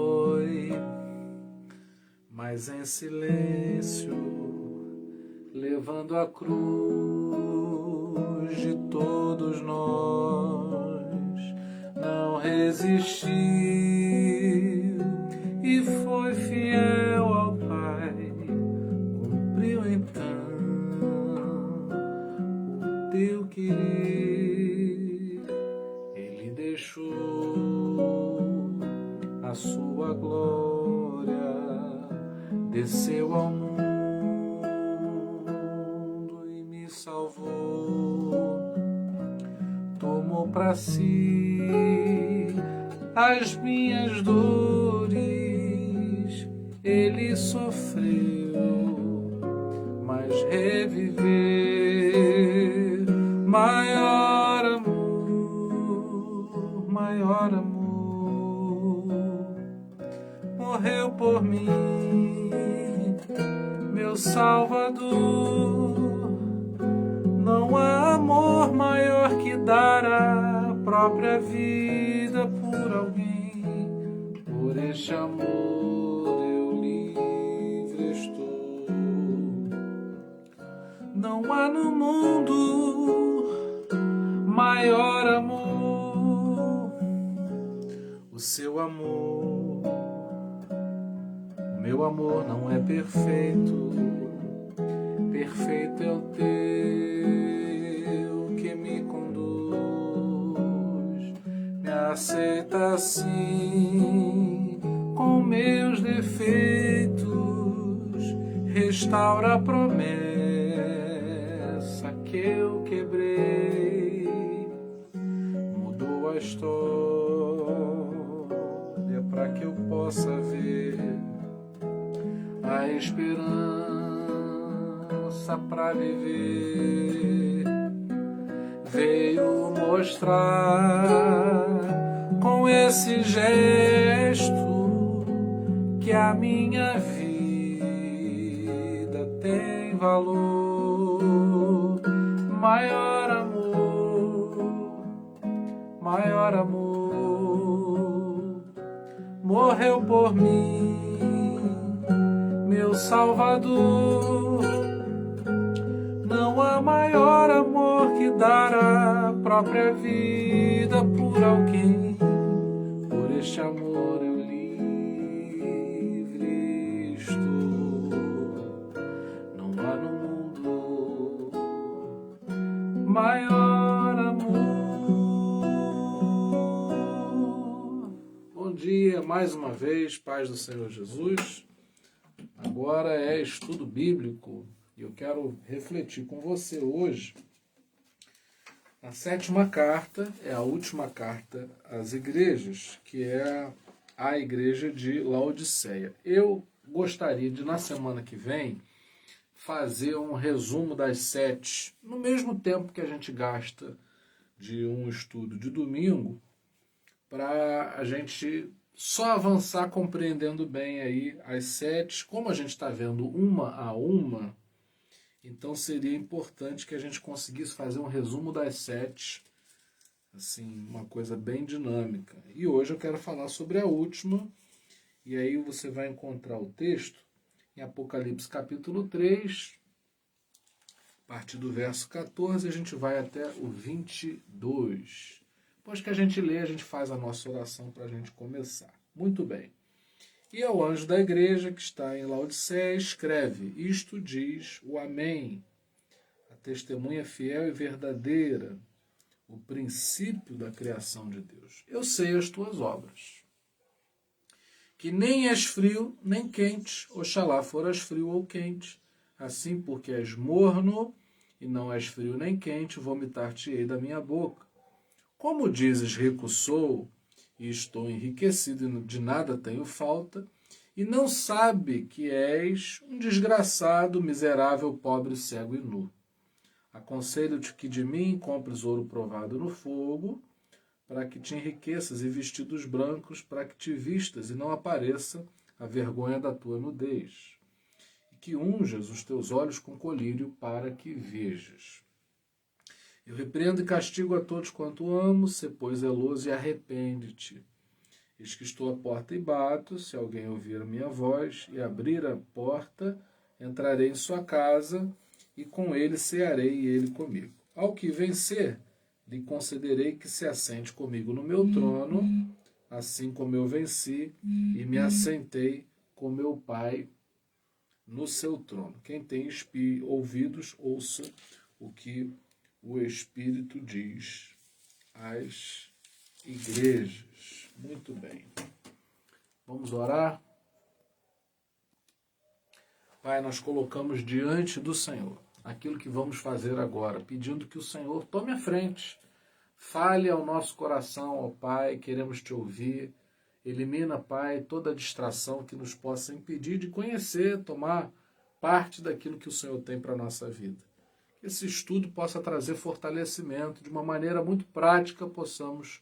foi, mas em silêncio, levando a cruz de todos nós, não resistiu e foi fiel ao Pai, cumpriu então o teu querer, ele deixou a sua glória, desceu ao mundo e me salvou, tomou para si as minhas dores, ele sofreu, mas reviveu, maior amor, maior amor, morreu por mim, meu Salvador. Não há amor maior que dar a própria vida por alguém. Por este amor eu livre estou. Não há no mundo maior amor. O seu amor, o meu amor não é perfeito. Perfeito é o teu que me conduz, me aceita assim, com meus defeitos, restaura a promessa que eu quebrei, mudou a história para que eu possa ver a esperança para viver, veio mostrar com esse gesto que a minha vida tem valor, maior amor, morreu por mim, meu Salvador. Não há maior amor que dar a própria vida por alguém. Por este amor eu livre estou. Não há no mundo maior amor. Bom dia, mais uma vez, paz do Senhor Jesus. Agora é estudo bíblico. Eu quero refletir com você hoje a 7ª carta, é a última carta às igrejas, que é a igreja de Laodiceia. Eu gostaria de, na semana que vem, fazer um resumo das 7, no mesmo tempo que a gente gasta de um estudo de domingo, para a gente só avançar compreendendo bem aí as 7, como a gente está vendo uma a uma. Então seria importante que a gente conseguisse fazer um resumo das 7, assim, uma coisa bem dinâmica. E hoje eu quero falar sobre a última, e aí você vai encontrar o texto em Apocalipse capítulo 3, a partir do verso 14, a gente vai até o 22. Depois que a gente lê, a gente faz a nossa oração para a gente começar. Muito bem. E ao anjo da igreja que está em Laodiceia, escreve: isto diz o Amém, a testemunha fiel e verdadeira, o princípio da criação de Deus. Eu sei as tuas obras, que nem és frio nem quente, oxalá foras frio ou quente. Assim, porque és morno e não és frio nem quente, vomitar-te-ei da minha boca. Como dizes, rico sou, e estou enriquecido e de nada tenho falta, e não sabe que és um desgraçado, miserável, pobre, cego e nu. Aconselho-te que de mim compres ouro provado no fogo, para que te enriqueças, e vestidos brancos, para que te vistas e não apareça a vergonha da tua nudez. E que unjas os teus olhos com colírio, para que vejas. Eu repreendo e castigo a todos quanto amo, sê, pois, zeloso e arrepende-te. Eis que estou à porta e bato, se alguém ouvir a minha voz e abrir a porta, entrarei em sua casa e com ele cearei e ele comigo. Ao que vencer, lhe concederei que se assente comigo no meu trono, assim como eu venci e me assentei com meu Pai no seu trono. Quem tem ouvidos, ouça o que o Espírito diz às igrejas. Muito bem. Vamos orar? Pai, nós colocamos diante do Senhor aquilo que vamos fazer agora, pedindo que o Senhor tome a frente. Fale ao nosso coração, ó Pai, queremos te ouvir. Elimina, Pai, toda distração que nos possa impedir de conhecer, tomar parte daquilo que o Senhor tem para a nossa vida. Que esse estudo possa trazer fortalecimento, de uma maneira muito prática, possamos,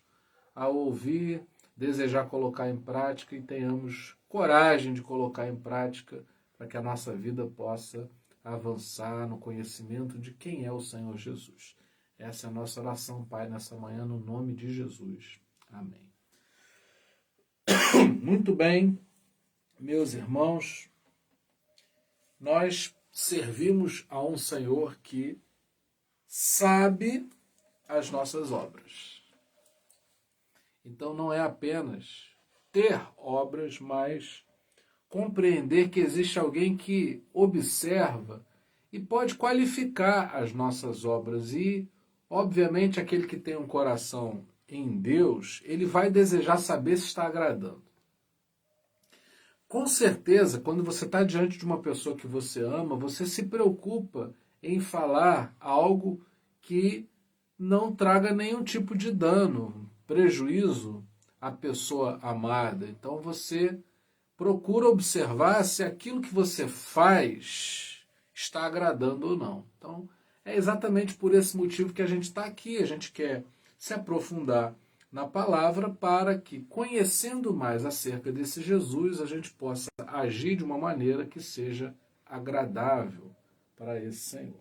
ao ouvir, desejar colocar em prática e tenhamos coragem de colocar em prática para que a nossa vida possa avançar no conhecimento de quem é o Senhor Jesus. Essa é a nossa oração, Pai, nessa manhã, no nome de Jesus. Amém. Muito bem, meus irmãos, nós servimos a um Senhor que sabe as nossas obras. Então não é apenas ter obras, mas compreender que existe alguém que observa e pode qualificar as nossas obras. E, obviamente, aquele que tem um coração em Deus, ele vai desejar saber se está agradando. Com certeza, quando você está diante de uma pessoa que você ama, você se preocupa em falar algo que não traga nenhum tipo de dano, prejuízo à pessoa amada. Então você procura observar se aquilo que você faz está agradando ou não. Então é exatamente por esse motivo que a gente está aqui. A gente quer se aprofundar na palavra para que, conhecendo mais acerca desse Jesus, a gente possa agir de uma maneira que seja agradável para esse Senhor.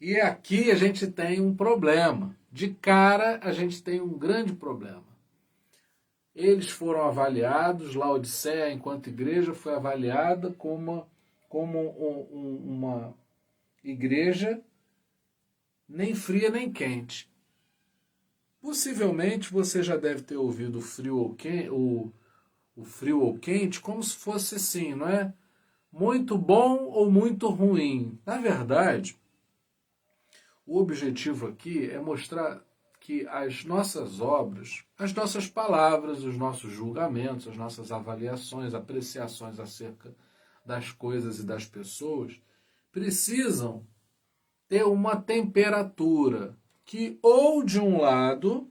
E aqui a gente tem um problema. De cara, a gente tem um grande problema. Eles foram avaliados, Laodiceia, enquanto igreja, foi avaliada como uma igreja nem fria nem quente. Possivelmente você já deve ter ouvido o frio ou quente como se fosse assim, não é? Muito bom ou muito ruim. Na verdade, o objetivo aqui é mostrar que as nossas obras, as nossas palavras, os nossos julgamentos, as nossas avaliações, apreciações acerca das coisas e das pessoas, precisam ter uma temperatura que ou de um lado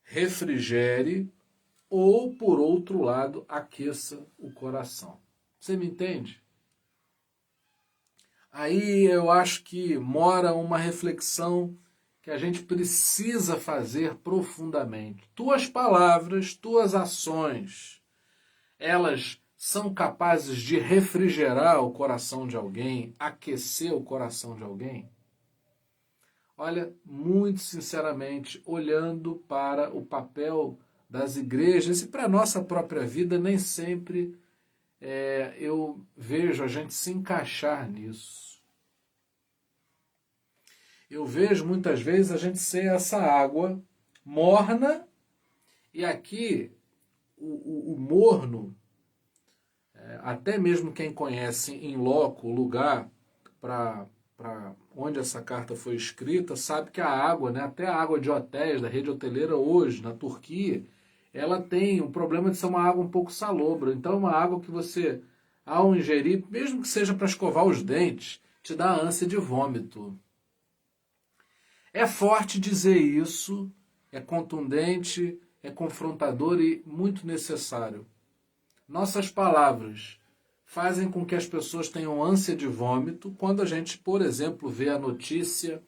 refrigere ou por outro lado aqueça o coração. Você me entende? Aí eu acho que mora uma reflexão que a gente precisa fazer profundamente. Tuas palavras, tuas ações, elas são capazes de refrigerar o coração de alguém, aquecer o coração de alguém? Olha, muito sinceramente, olhando para o papel das igrejas e para a nossa própria vida, nem sempre eu vejo a gente se encaixar nisso. Eu vejo muitas vezes a gente ser essa água morna, e aqui o morno, até mesmo quem conhece em loco o lugar para onde essa carta foi escrita, sabe que a água, né, até a água de hotéis, da rede hoteleira hoje, na Turquia, ela tem o problema de ser uma água um pouco salobra. Então, uma água que você, ao ingerir, mesmo que seja para escovar os dentes, te dá ânsia de vômito. É forte dizer isso, é contundente, é confrontador e muito necessário. Nossas palavras fazem com que as pessoas tenham ânsia de vômito quando a gente, por exemplo, vê a notícia,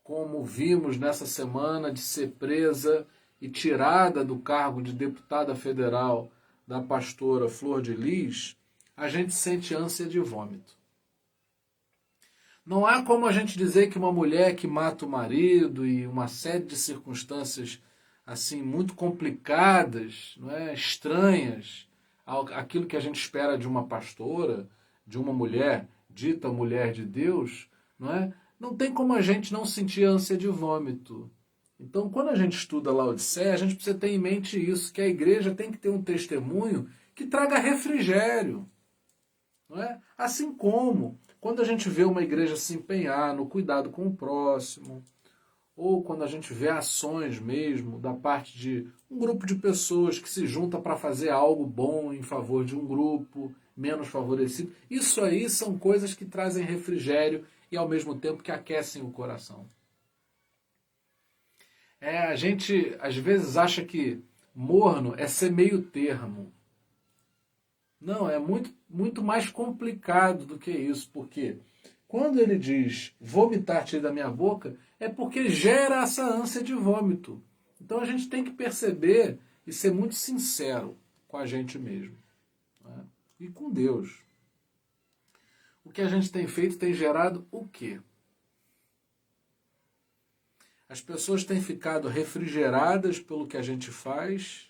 como vimos nessa semana, de ser presa e tirada do cargo de deputada federal da pastora Flor de Lis, a gente sente ânsia de vômito. Não há como a gente dizer que uma mulher que mata o marido e uma série de circunstâncias assim muito complicadas, não é? Estranhas, aquilo que a gente espera de uma pastora, de uma mulher dita mulher de Deus, não é? Não tem como a gente não sentir ânsia de vômito. Então, quando a gente estuda Laodiceia, a gente precisa ter em mente isso, que a igreja tem que ter um testemunho que traga refrigério. Não é? Assim como quando a gente vê uma igreja se empenhar no cuidado com o próximo, ou quando a gente vê ações mesmo da parte de um grupo de pessoas que se junta para fazer algo bom em favor de um grupo menos favorecido, isso aí são coisas que trazem refrigério e ao mesmo tempo que aquecem o coração. A gente às vezes acha que morno é ser meio termo. Não, é muito mais complicado do que isso, porque quando ele diz vomitar-te da minha boca, é porque gera essa ânsia de vômito. Então a gente tem que perceber e ser muito sincero com a gente mesmo, né? E com Deus. O que a gente tem feito tem gerado o quê? As pessoas têm ficado refrigeradas pelo que a gente faz,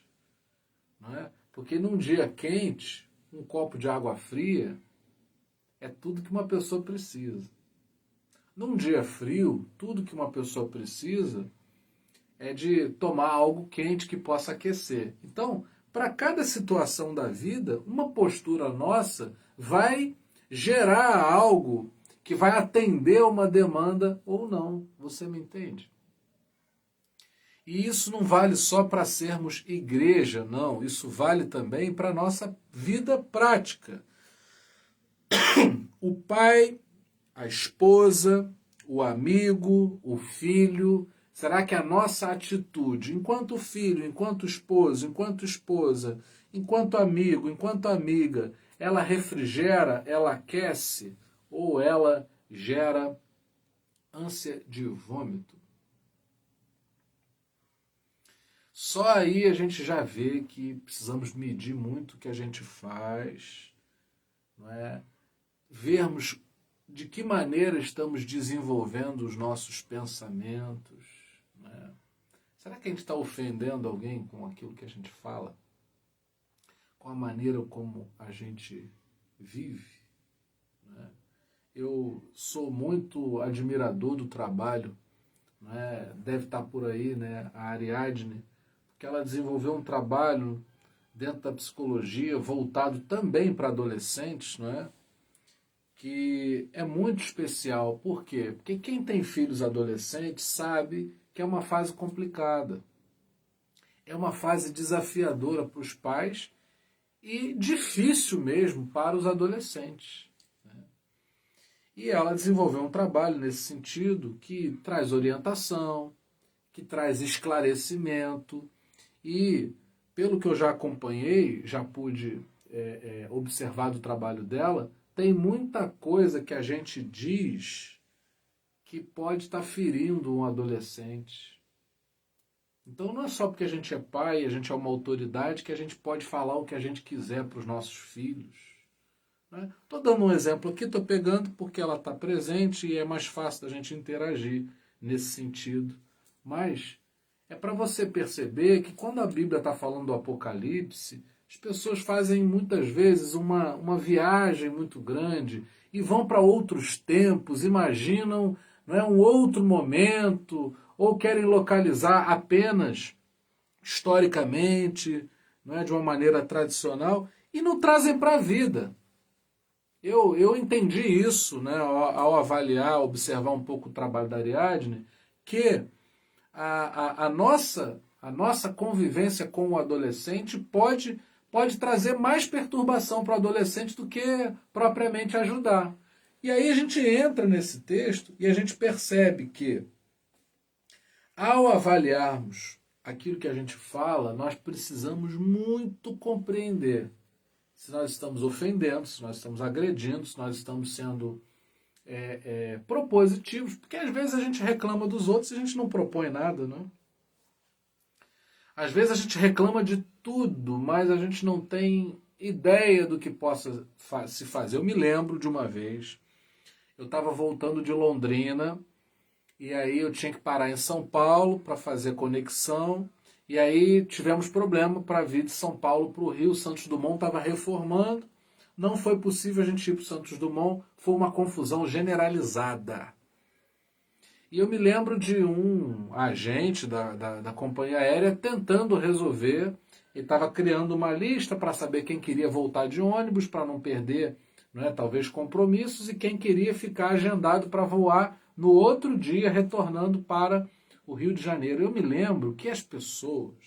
não é? Porque num dia quente, um copo de água fria é tudo que uma pessoa precisa. Num dia frio, tudo que uma pessoa precisa é de tomar algo quente que possa aquecer. Então, para cada situação da vida, uma postura nossa vai gerar algo que vai atender uma demanda ou não. Você me entende? E isso não vale só para sermos igreja, não. Isso vale também para a nossa vida prática. O pai, a esposa, o amigo, o filho. Será que a nossa atitude, enquanto filho, enquanto esposo, enquanto esposa, enquanto amigo, enquanto amiga, ela refrigera, ela aquece ou ela gera ânsia de vômito? Só aí a gente já vê que precisamos medir muito o que a gente faz, não é? Vermos de que maneira estamos desenvolvendo os nossos pensamentos, né? Será que a gente está ofendendo alguém com aquilo que a gente fala? Com a maneira como a gente vive? Né? Eu sou muito admirador do trabalho, né? Deve estar por aí, né? A Ariadne, porque ela desenvolveu um trabalho dentro da psicologia voltado também para adolescentes, não é? Que é muito especial. Por quê? Porque quem tem filhos adolescentes sabe que é uma fase complicada. É uma fase desafiadora para os pais e difícil mesmo para os adolescentes. E ela desenvolveu um trabalho nesse sentido que traz orientação, que traz esclarecimento e, pelo que eu já acompanhei, já pude observar do trabalho dela, tem muita coisa que a gente diz que pode estar ferindo um adolescente. Então não é só porque a gente é pai, a gente é uma autoridade, que a gente pode falar o que a gente quiser para os nossos filhos. Estou dando um exemplo aqui, estou pegando porque ela está presente e é mais fácil da gente interagir nesse sentido. Mas é para você perceber que quando a Bíblia está falando do Apocalipse, as pessoas fazem muitas vezes uma viagem muito grande e vão para outros tempos, imaginam, não é, um outro momento, ou querem localizar apenas historicamente, não é, de uma maneira tradicional, e não trazem para a vida. Eu entendi isso, né, ao avaliar, observar um pouco o trabalho da Ariadne, que a nossa convivência com o adolescente pode trazer mais perturbação para o adolescente do que propriamente ajudar. E aí a gente entra nesse texto e a gente percebe que, ao avaliarmos aquilo que a gente fala, nós precisamos muito compreender se nós estamos ofendendo, se nós estamos agredindo, se nós estamos sendo propositivos, porque às vezes a gente reclama dos outros e a gente não propõe nada, não? Às vezes a gente reclama de tudo, mas a gente não tem ideia do que possa se fazer. Eu me lembro de uma vez, eu estava voltando de Londrina, e aí eu tinha que parar em São Paulo para fazer conexão, E aí tivemos problema para vir de São Paulo para o Rio. Santos Dumont estava reformando, não foi possível a gente ir para o Santos Dumont, foi uma confusão generalizada. E eu me lembro de um agente da companhia aérea tentando resolver, ele estava criando uma lista para saber quem queria voltar de ônibus, para não perder, né, talvez compromissos, e quem queria ficar agendado para voar no outro dia, retornando para o Rio de Janeiro. Eu me lembro que as pessoas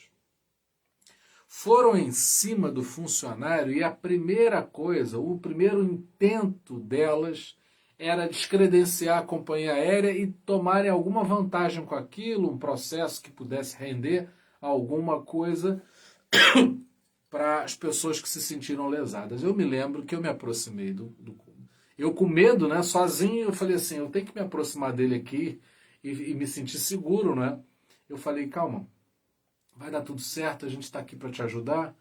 foram em cima do funcionário e a primeira coisa, o primeiro intento delas era descredenciar a companhia aérea e tomarem alguma vantagem com aquilo, um processo que pudesse render alguma coisa para as pessoas que se sentiram lesadas. Eu me lembro que eu me aproximei eu com medo, né, sozinho, eu falei assim, eu tenho que me aproximar dele aqui e me sentir seguro, né? Eu falei, calma, vai dar tudo certo, a gente está aqui para te ajudar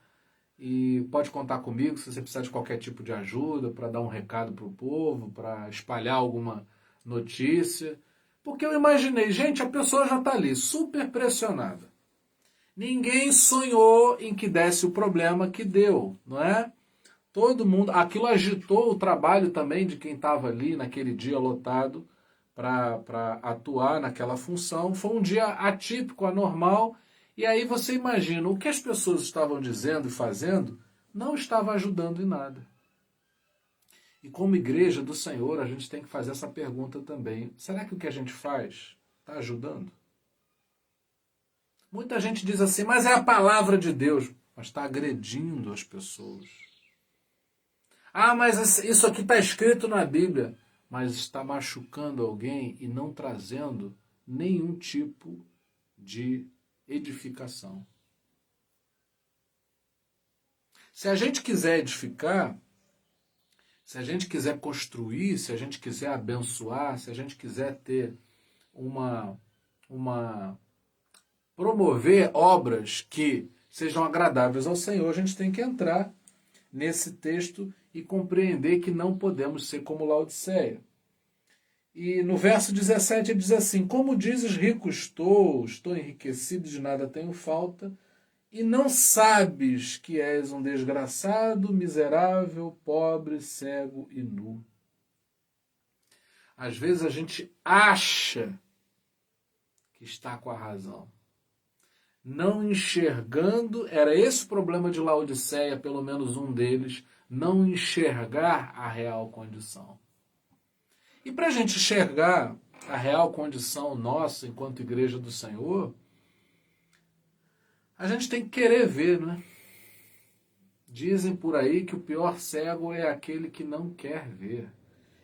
e pode contar comigo se você precisar de qualquer tipo de ajuda, para dar um recado para o povo, para espalhar alguma notícia. Porque eu imaginei, gente, a pessoa já está ali, super pressionada. Ninguém sonhou em que desse o problema que deu, não é? Todo mundo, aquilo agitou o trabalho também de quem estava ali naquele dia lotado para atuar naquela função. Foi um dia atípico, anormal. E aí você imagina, o que as pessoas estavam dizendo e fazendo não estava ajudando em nada. E como igreja do Senhor, a gente tem que fazer essa pergunta também. Será que o que a gente faz está ajudando? Muita gente diz assim, mas é a palavra de Deus. Mas está agredindo as pessoas. Ah, mas isso aqui está escrito na Bíblia. Mas está machucando alguém e não trazendo nenhum tipo de edificação. Se a gente quiser edificar, se a gente quiser construir, se a gente quiser abençoar, se a gente quiser ter promover obras que sejam agradáveis ao Senhor, a gente tem que entrar nesse texto e compreender que não podemos ser como Laodiceia. E no verso 17 ele diz assim, como dizes, rico estou enriquecido, de nada tenho falta, e não sabes que és um desgraçado, miserável, pobre, cego e nu. Às vezes a gente acha que está com a razão. Não enxergando, era esse o problema de Laodiceia, pelo menos um deles, não enxergar a real condição. E para a gente enxergar a real condição nossa enquanto igreja do Senhor, a gente tem que querer ver, né? Dizem por aí que o pior cego é aquele que não quer ver.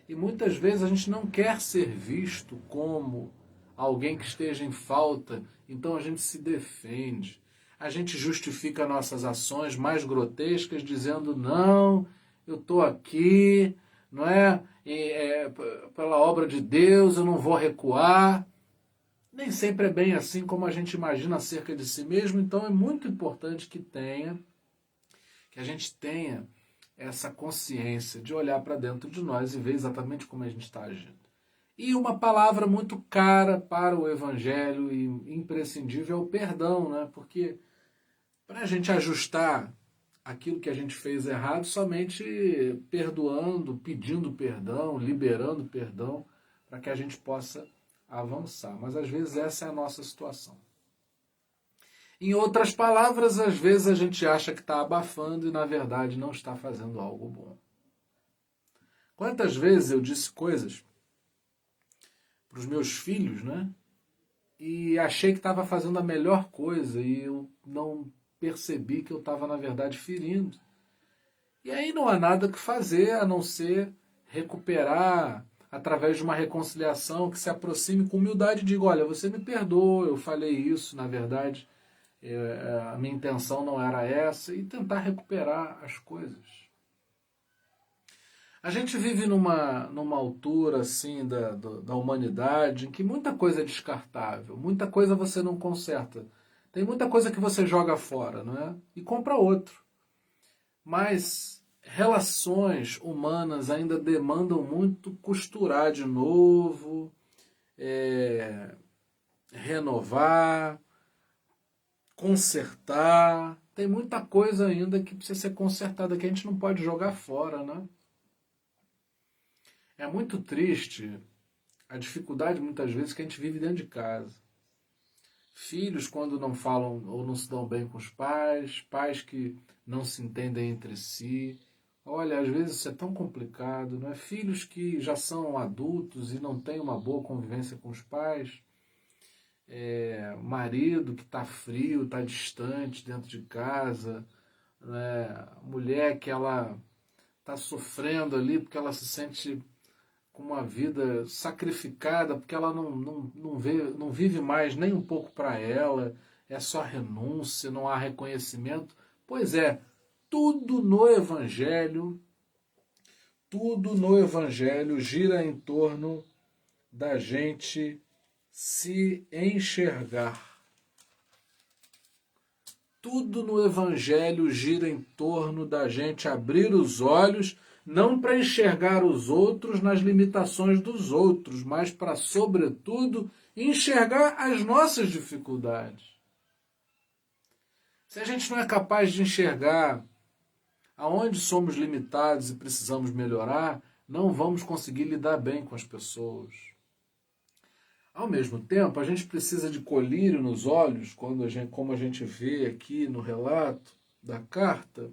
E muitas vezes a gente não quer ser visto como alguém que esteja em falta, então a gente se defende. A gente justifica nossas ações mais grotescas dizendo, não, eu estou aqui, não é? Pela obra de Deus, eu não vou recuar. Nem sempre é bem assim como a gente imagina acerca de si mesmo, então é muito importante que a gente tenha essa consciência de olhar para dentro de nós e ver exatamente como a gente está agindo. E uma palavra muito cara para o Evangelho e imprescindível é o perdão, né? Porque para a gente ajustar aquilo que a gente fez errado, somente perdoando, pedindo perdão, liberando perdão, para que a gente possa avançar. Mas às vezes essa é a nossa situação. Em outras palavras, às vezes a gente acha que está abafando e na verdade não está fazendo algo bom. Quantas vezes eu disse coisas para os meus filhos, né? E achei que estava fazendo a melhor coisa e eu não percebi que eu estava, na verdade, ferindo. E aí não há nada que fazer a não ser recuperar através de uma reconciliação que se aproxime com humildade e diga, olha, você me perdoa, eu falei isso, na verdade, a minha intenção não era essa, e tentar recuperar as coisas. A gente vive numa altura assim da humanidade em que muita coisa é descartável, muita coisa você não conserta. Tem muita coisa que você joga fora, não é? E compra outro. Mas relações humanas ainda demandam muito costurar de novo, renovar, consertar. Tem muita coisa ainda que precisa ser consertada, que a gente não pode jogar fora, né? É muito triste a dificuldade, muitas vezes, que a gente vive dentro de casa. Filhos quando não falam ou não se dão bem com os pais, pais que não se entendem entre si. Olha, às vezes isso é tão complicado, não é? Filhos que já são adultos e não têm uma boa convivência com os pais. Marido que está frio, está distante dentro de casa. Né? Mulher que ela está sofrendo ali porque ela se sente com uma vida sacrificada, porque ela não vive mais nem um pouco para ela, é só renúncia, não há reconhecimento. Pois é, tudo no Evangelho gira em torno da gente se enxergar. Tudo no Evangelho gira em torno da gente abrir os olhos, não para enxergar os outros nas limitações dos outros, mas para, sobretudo, enxergar as nossas dificuldades. Se a gente não é capaz de enxergar aonde somos limitados e precisamos melhorar, não vamos conseguir lidar bem com as pessoas. Ao mesmo tempo, a gente precisa de colírio nos olhos, como a gente vê aqui no relato da carta.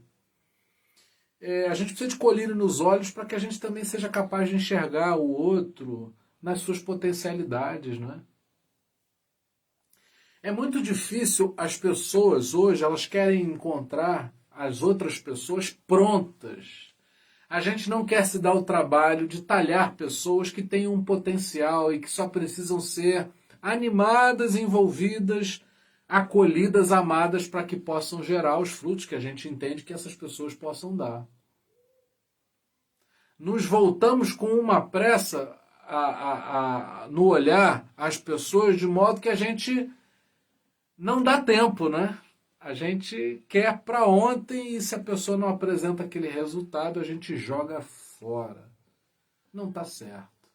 A gente precisa de colírio nos olhos para que a gente também seja capaz de enxergar o outro nas suas potencialidades, não é? É muito difícil, as pessoas hoje, elas querem encontrar as outras pessoas prontas. A gente não quer se dar o trabalho de talhar pessoas que têm um potencial e que só precisam ser animadas, envolvidas, acolhidas, amadas, para que possam gerar os frutos que a gente entende que essas pessoas possam dar. Nos voltamos com uma pressa no olhar às pessoas, de modo que a gente não dá tempo, né? A gente quer para ontem e se a pessoa não apresenta aquele resultado, a gente joga fora. Não está certo.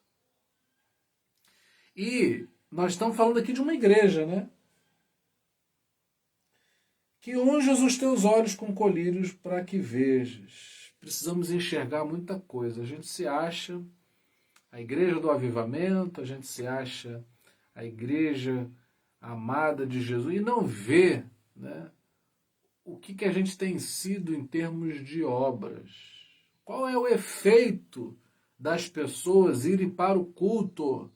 E nós estamos falando aqui de uma igreja, né? Que unjas os teus olhos com colírios para que vejas. Precisamos enxergar muita coisa. A gente se acha a igreja do avivamento, a gente se acha a igreja amada de Jesus e não vê, né, o que a gente tem sido em termos de obras. Qual é o efeito das pessoas irem para o culto?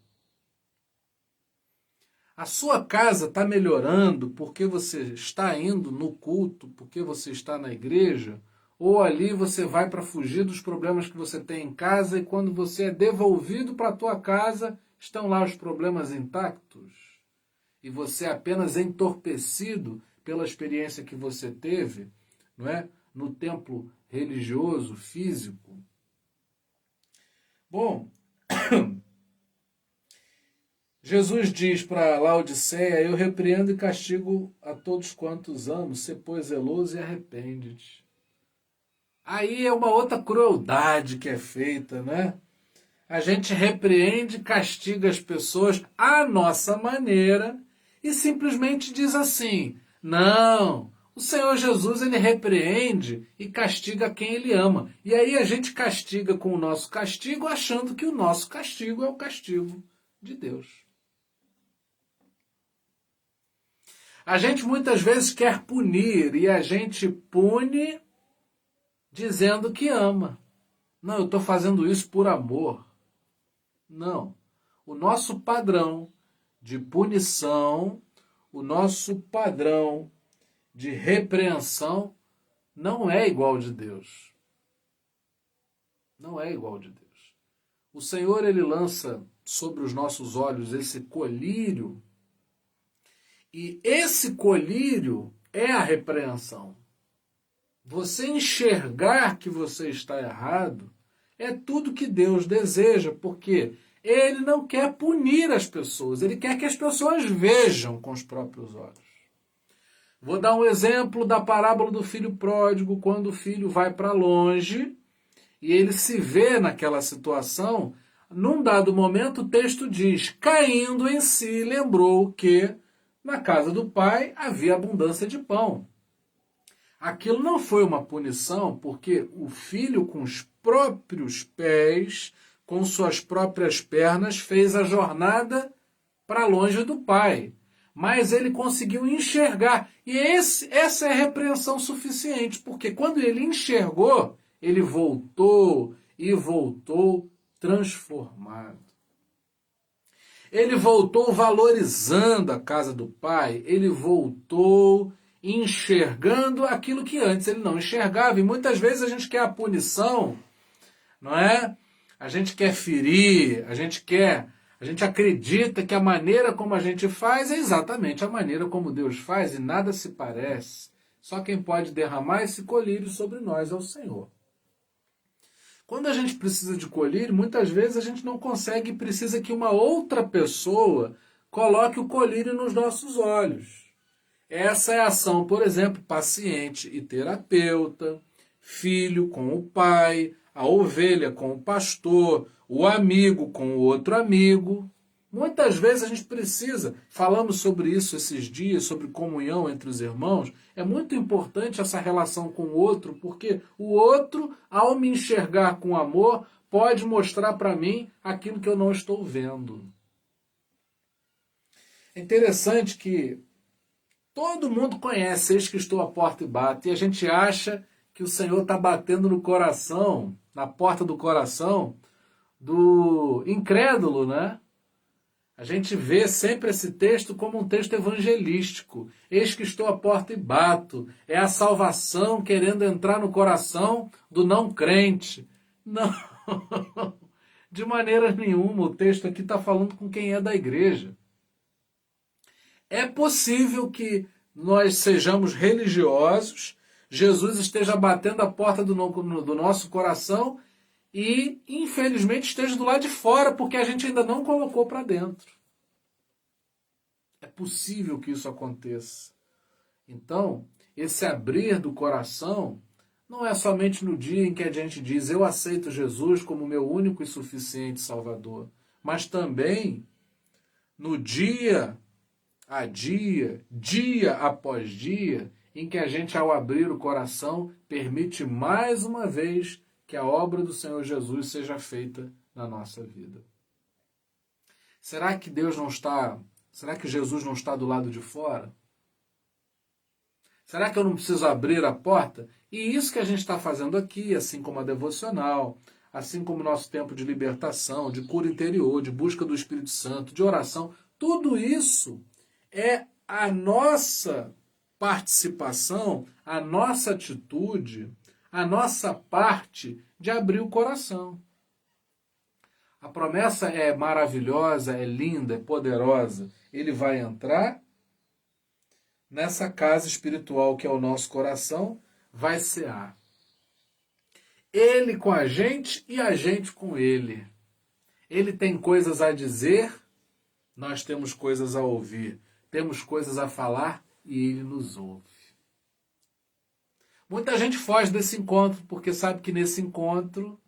A sua casa está melhorando porque você está indo no culto, porque você está na igreja? Ou ali você vai para fugir dos problemas que você tem em casa e quando você é devolvido para a tua casa, estão lá os problemas intactos? E você é apenas entorpecido pela experiência que você teve, não é? No templo religioso, físico. Bom, Jesus diz para Laodiceia: eu repreendo e castigo a todos quantos amo, sê pois zeloso e arrepende-te. Aí é uma outra crueldade que é feita, né? A gente repreende, castiga as pessoas à nossa maneira e simplesmente diz assim: não, o Senhor Jesus, ele repreende e castiga quem ele ama. E aí a gente castiga com o nosso castigo, achando que o nosso castigo é o castigo de Deus. A gente muitas vezes quer punir e a gente pune dizendo que ama. Não, eu estou fazendo isso por amor. Não. O nosso padrão de punição, o nosso padrão de repreensão não é igual ao de Deus. Não é igual ao de Deus. O Senhor, ele lança sobre os nossos olhos esse colírio, e esse colírio é a repreensão. Você enxergar que você está errado é tudo que Deus deseja, porque ele não quer punir as pessoas, ele quer que as pessoas vejam com os próprios olhos. Vou dar um exemplo da parábola do filho pródigo, quando o filho vai para longe e ele se vê naquela situação. Num dado momento o texto diz: caindo em si, lembrou que na casa do pai havia abundância de pão. Aquilo não foi uma punição, porque o filho, com os próprios pés, com suas próprias pernas, fez a jornada para longe do pai. Mas ele conseguiu enxergar. E essa é a repreensão suficiente, porque quando ele enxergou, ele voltou e voltou transformado. Ele voltou valorizando a casa do pai, ele voltou enxergando aquilo que antes ele não enxergava. E muitas vezes a gente quer a punição, não é? A gente quer ferir, a gente acredita que a maneira como a gente faz é exatamente a maneira como Deus faz e nada se parece. Só quem pode derramar esse colírio sobre nós é o Senhor. Quando a gente precisa de colírio, muitas vezes a gente não consegue e precisa que uma outra pessoa coloque o colírio nos nossos olhos. Essa é a ação, por exemplo, paciente e terapeuta, filho com o pai, a ovelha com o pastor, o amigo com o outro amigo. Muitas vezes a gente precisa, falamos sobre isso esses dias, sobre comunhão entre os irmãos, é muito importante essa relação com o outro, porque o outro, ao me enxergar com amor, pode mostrar para mim aquilo que eu não estou vendo. É interessante que todo mundo conhece, eis que estou à porta e bato, e a gente acha que o Senhor está batendo no coração, na porta do coração do incrédulo, né? A gente vê sempre esse texto como um texto evangelístico. Eis que estou à porta e bato. É a salvação querendo entrar no coração do não crente. Não, de maneira nenhuma. O texto aqui está falando com quem é da igreja. É possível que nós sejamos religiosos, Jesus esteja batendo a porta do nosso coração e, infelizmente, esteja do lado de fora, porque a gente ainda não colocou para dentro. É possível que isso aconteça. Então, esse abrir do coração não é somente no dia em que a gente diz eu aceito Jesus como meu único e suficiente Salvador, mas também no dia a dia, dia após dia, em que a gente, ao abrir o coração, permite mais uma vez que a obra do Senhor Jesus seja feita na nossa vida. Será que será que Jesus não está do lado de fora? Será que eu não preciso abrir a porta? E isso que a gente está fazendo aqui, assim como a devocional, assim como o nosso tempo de libertação, de cura interior, de busca do Espírito Santo, de oração, tudo isso é a nossa participação, a nossa atitude, a nossa parte de abrir o coração. A promessa é maravilhosa, é linda, é poderosa. Ele vai entrar nessa casa espiritual que é o nosso coração, vai cear. Ele com a gente e a gente com ele. Ele tem coisas a dizer, nós temos coisas a ouvir. Temos coisas a falar e ele nos ouve. Muita gente foge desse encontro porque sabe que nesse encontro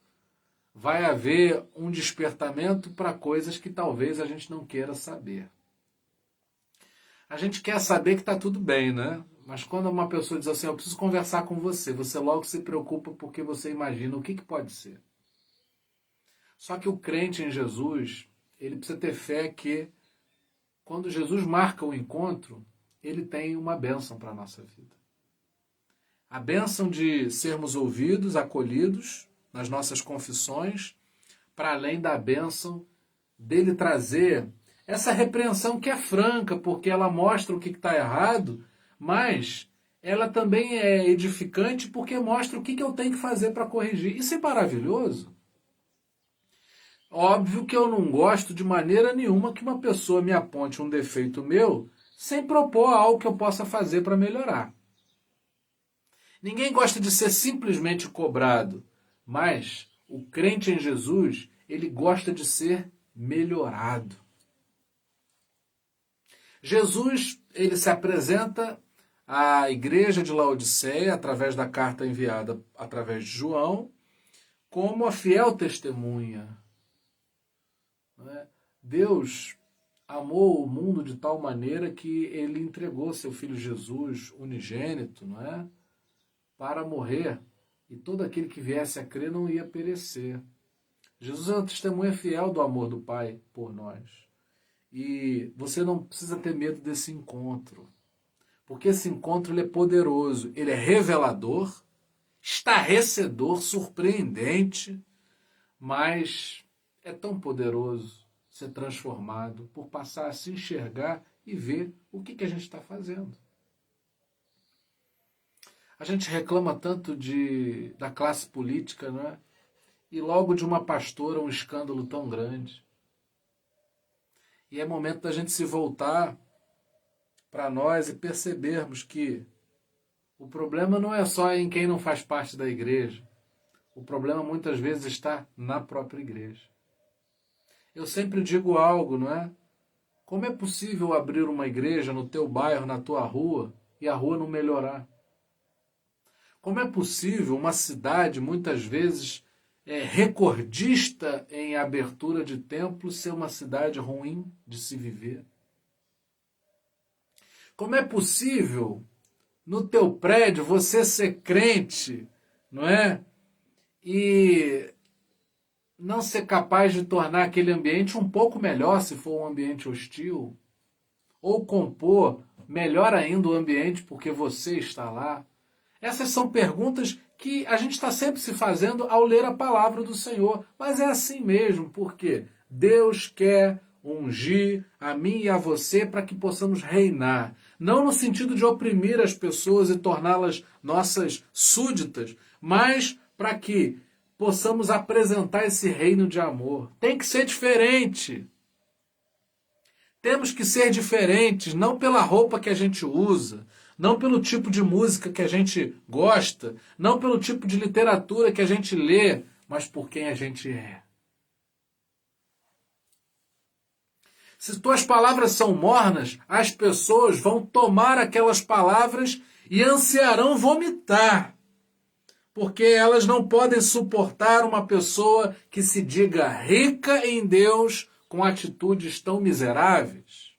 vai haver um despertamento para coisas que talvez a gente não queira saber. A gente quer saber que está tudo bem, né? Mas quando uma pessoa diz assim, eu preciso conversar com você, você logo se preocupa porque você imagina o que pode ser. Só que o crente em Jesus, ele precisa ter fé que quando Jesus marca o encontro, ele tem uma bênção para a nossa vida. A bênção de sermos ouvidos, acolhidos nas nossas confissões, para além da bênção dele trazer essa repreensão que é franca, porque ela mostra o que está errado, mas ela também é edificante porque mostra o que eu tenho que fazer para corrigir. Isso é maravilhoso. Óbvio que eu não gosto de maneira nenhuma que uma pessoa me aponte um defeito meu sem propor algo que eu possa fazer para melhorar. Ninguém gosta de ser simplesmente cobrado, mas o crente em Jesus, ele gosta de ser melhorado. Jesus, ele se apresenta à igreja de Laodiceia, através da carta enviada através de João, como a fiel testemunha. Deus amou o mundo de tal maneira que ele entregou seu Filho Jesus unigênito, não é? Para morrer, e todo aquele que viesse a crer não ia perecer. Jesus é uma testemunha fiel do amor do Pai por nós. E você não precisa ter medo desse encontro, porque esse encontro ele é poderoso, ele é revelador, estarrecedor, surpreendente, mas é tão poderoso ser transformado por passar a se enxergar e ver o que a gente está fazendo. A gente reclama tanto da classe política, não é? E logo de uma pastora um escândalo tão grande. E é momento da gente se voltar para nós e percebermos que o problema não é só em quem não faz parte da igreja. O problema muitas vezes está na própria igreja. Eu sempre digo algo, não é? Como é possível abrir uma igreja no teu bairro, na tua rua, e a rua não melhorar? Como é possível uma cidade, muitas vezes, recordista em abertura de templos, ser uma cidade ruim de se viver? Como é possível, no teu prédio, você ser crente, não é? E não ser capaz de tornar aquele ambiente um pouco melhor se for um ambiente hostil? Ou compor melhor ainda o ambiente porque você está lá? Essas são perguntas que a gente está sempre se fazendo ao ler a palavra do Senhor. Mas é assim mesmo, porque Deus quer ungir a mim e a você para que possamos reinar. Não no sentido de oprimir as pessoas e torná-las nossas súditas, mas para que possamos apresentar esse reino de amor. Tem que ser diferente. Temos que ser diferentes, não pela roupa que a gente usa, não pelo tipo de música que a gente gosta, não pelo tipo de literatura que a gente lê, mas por quem a gente é. Se tuas palavras são mornas, as pessoas vão tomar aquelas palavras e ansiarão vomitar, porque elas não podem suportar uma pessoa que se diga rica em Deus com atitudes tão miseráveis.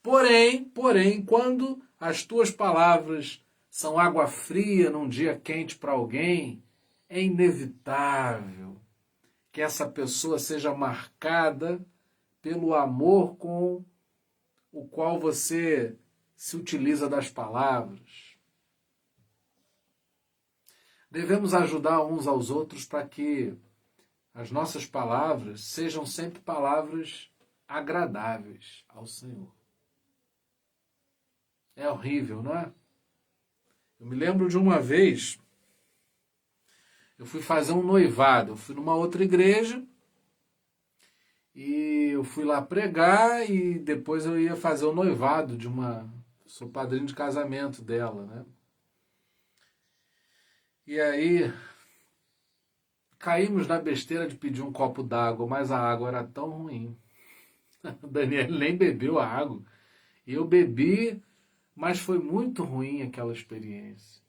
Porém, quando as tuas palavras são água fria num dia quente para alguém, é inevitável que essa pessoa seja marcada pelo amor com o qual você se utiliza das palavras. Devemos ajudar uns aos outros para que as nossas palavras sejam sempre palavras agradáveis ao Senhor. É horrível, não é? Eu me lembro de uma vez, eu fui fazer um noivado, eu fui numa outra igreja e eu fui lá pregar e depois eu ia fazer o noivado de sou padrinho de casamento dela, né? E aí caímos na besteira de pedir um copo d'água, mas a água era tão ruim. O Daniel nem bebeu a água. E eu bebi, mas foi muito ruim aquela experiência.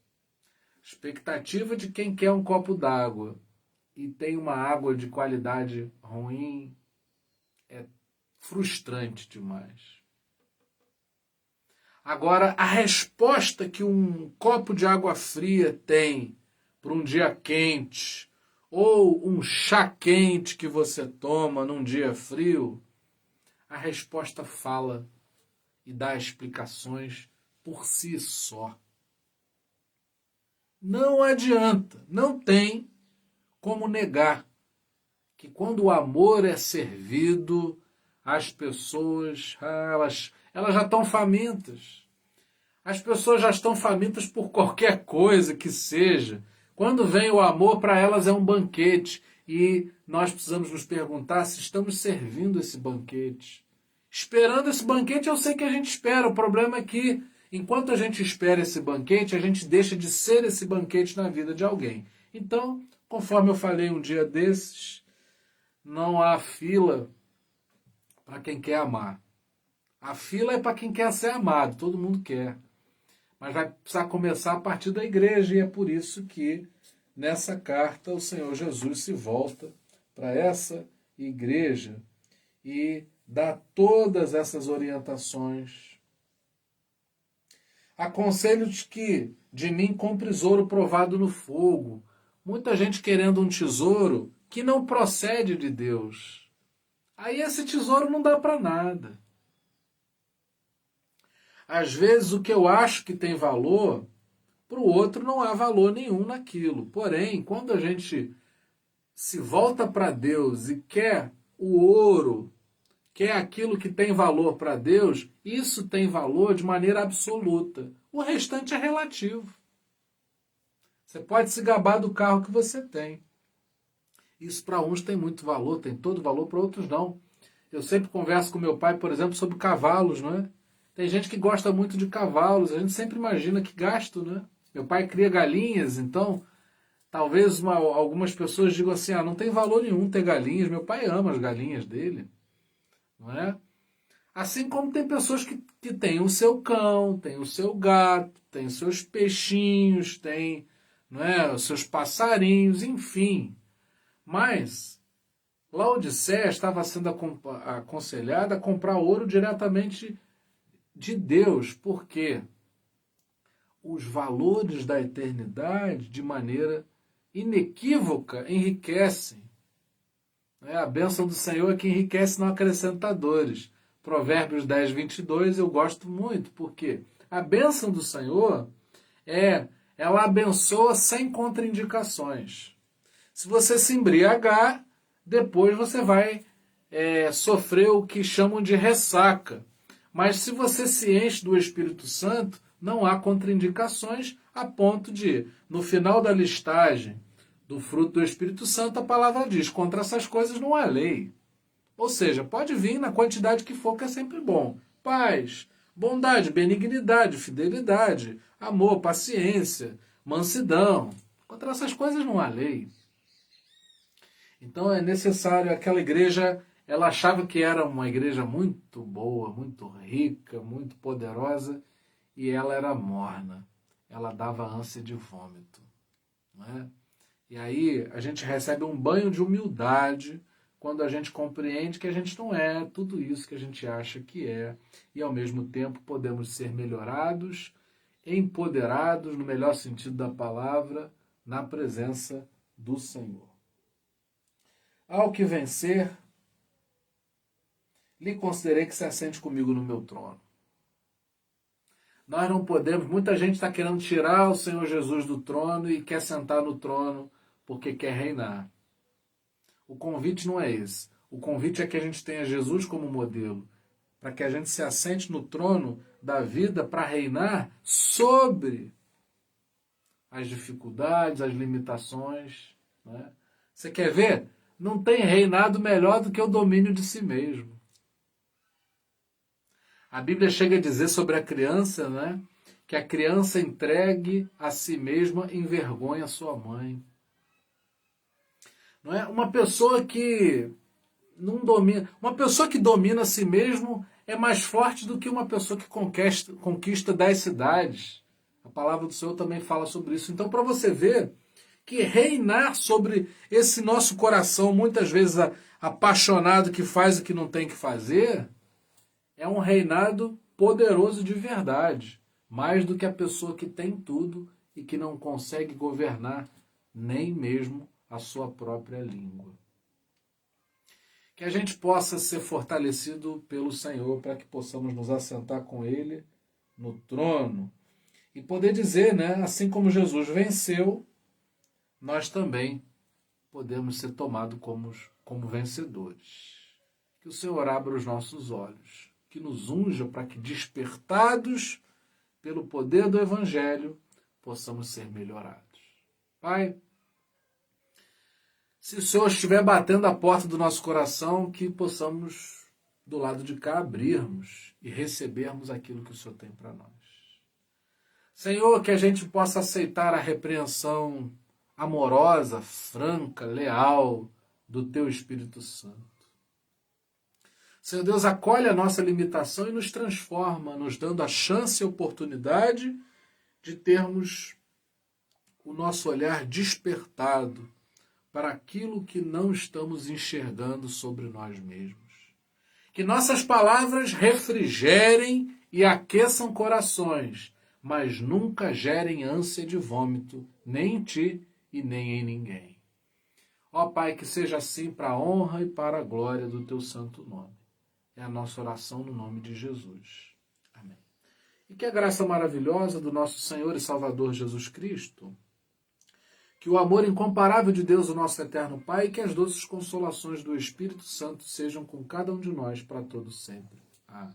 Expectativa de quem quer um copo d'água e tem uma água de qualidade ruim é frustrante demais. Agora, a resposta que um copo de água fria tem para um dia quente, ou um chá quente que você toma num dia frio, a resposta fala e dá explicações por si só. Não adianta, não tem como negar que quando o amor é servido, as pessoas, elas já estão famintas. As pessoas já estão famintas por qualquer coisa que seja. Quando vem o amor, para elas é um banquete. E nós precisamos nos perguntar se estamos servindo esse banquete. Esperando esse banquete, eu sei que a gente espera. O problema é que, enquanto a gente espera esse banquete, a gente deixa de ser esse banquete na vida de alguém. Então, conforme eu falei um dia desses, não há fila para quem quer amar. A fila é para quem quer ser amado, todo mundo quer. Mas vai precisar começar a partir da igreja, e é por isso que nessa carta o Senhor Jesus se volta para essa igreja e dá todas essas orientações. Aconselho-te que de mim compres ouro provado no fogo. Muita gente querendo um tesouro que não procede de Deus. Aí esse tesouro não dá para nada. Às vezes o que eu acho que tem valor, para o outro não há valor nenhum naquilo. Porém, quando a gente se volta para Deus e quer o ouro, quer aquilo que tem valor para Deus, isso tem valor de maneira absoluta. O restante é relativo. Você pode se gabar do carro que você tem. Isso para uns tem muito valor, tem todo valor, para outros não. Eu sempre converso com meu pai, por exemplo, sobre cavalos, não é? Tem gente que gosta muito de cavalos, a gente sempre imagina que gasto, né? Meu pai cria galinhas, então talvez algumas pessoas digam assim, não tem valor nenhum ter galinhas, meu pai ama as galinhas dele, não é? Assim como tem pessoas que têm o seu cão, têm o seu gato, têm os seus peixinhos, têm, não é, os seus passarinhos, enfim. Mas Laodiceia estava sendo aconselhada a comprar ouro diretamente de Deus, porque os valores da eternidade, de maneira inequívoca, enriquecem. A bênção do Senhor é que enriquece, não acrescenta dores. Provérbios 10, 22 eu gosto muito, porque a bênção do Senhor ela abençoa sem contraindicações. Se você se embriagar, depois você vai sofrer o que chamam de ressaca. Mas se você se enche do Espírito Santo, não há contraindicações a ponto de, no final da listagem do fruto do Espírito Santo, a palavra diz, contra essas coisas não há lei. Ou seja, pode vir na quantidade que for, que é sempre bom. Paz, bondade, benignidade, fidelidade, amor, paciência, mansidão. Contra essas coisas não há lei. Então é necessário, aquela igreja, ela achava que era uma igreja muito boa, muito rica, muito poderosa, e ela era morna. Ela dava ânsia de vômito. Não é? E aí a gente recebe um banho de humildade quando a gente compreende que a gente não é tudo isso que a gente acha que é, e ao mesmo tempo podemos ser melhorados, empoderados, no melhor sentido da palavra, na presença do Senhor. Ao que vencer, lhe considerei que se assente comigo no meu trono. Nós não podemos, muita gente está querendo tirar o Senhor Jesus do trono e quer sentar no trono porque quer reinar. O convite não é esse. O convite é que a gente tenha Jesus como modelo, para que a gente se assente no trono da vida para reinar sobre as dificuldades, as limitações. Né? Você quer ver? Não tem reinado melhor do que o domínio de si mesmo. A Bíblia chega a dizer sobre a criança, né, que a criança entregue a si mesma envergonha sua mãe. Não é? Uma pessoa que não domina, uma pessoa que domina a si mesmo é mais forte do que uma pessoa que conquista 10 cidades. A palavra do Senhor também fala sobre isso. Então, para você ver que reinar sobre esse nosso coração, muitas vezes apaixonado, que faz o que não tem que fazer, é um reinado poderoso de verdade, mais do que a pessoa que tem tudo e que não consegue governar nem mesmo a sua própria língua. Que a gente possa ser fortalecido pelo Senhor para que possamos nos assentar com Ele no trono e poder dizer, né, assim como Jesus venceu, nós também podemos ser tomados como vencedores. Que o Senhor abra os nossos olhos, que nos unja para que, despertados pelo poder do Evangelho, possamos ser melhorados. Pai, se o Senhor estiver batendo a porta do nosso coração, que possamos, do lado de cá, abrirmos e recebermos aquilo que o Senhor tem para nós. Senhor, que a gente possa aceitar a repreensão amorosa, franca, leal do Teu Espírito Santo. Senhor Deus, acolhe a nossa limitação e nos transforma, nos dando a chance e a oportunidade de termos o nosso olhar despertado para aquilo que não estamos enxergando sobre nós mesmos. Que nossas palavras refrigerem e aqueçam corações, mas nunca gerem ânsia de vômito, nem em ti e nem em ninguém. Ó Pai, que seja assim para a honra e para a glória do teu santo nome. É a nossa oração no nome de Jesus. Amém. E que a graça maravilhosa do nosso Senhor e Salvador Jesus Cristo, que o amor incomparável de Deus, o nosso eterno Pai, e que as doces consolações do Espírito Santo sejam com cada um de nós para todo sempre. Amém.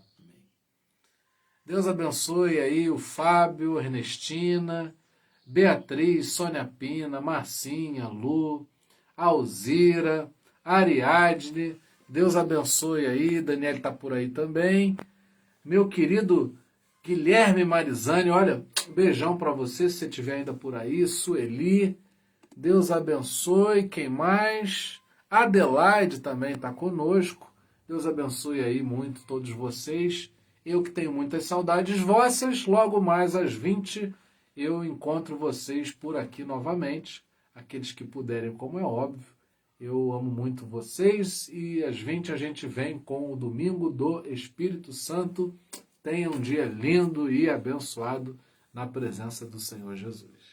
Deus abençoe aí o Fábio, Ernestina, Beatriz, Sônia Pina, Marcinha, Lu, Alzira, Ariadne. Deus abençoe aí, Daniel está por aí também. Meu querido Guilherme Marizani, olha, um beijão para você, se você estiver ainda por aí. Sueli, Deus abençoe. Quem mais? Adelaide também está conosco. Deus abençoe aí muito todos vocês. Eu que tenho muitas saudades vossas, logo mais às 20 eu encontro vocês por aqui novamente. Aqueles que puderem, como é óbvio. Eu amo muito vocês e às 20 a gente vem com o Domingo do Espírito Santo. Tenha um dia lindo e abençoado na presença do Senhor Jesus.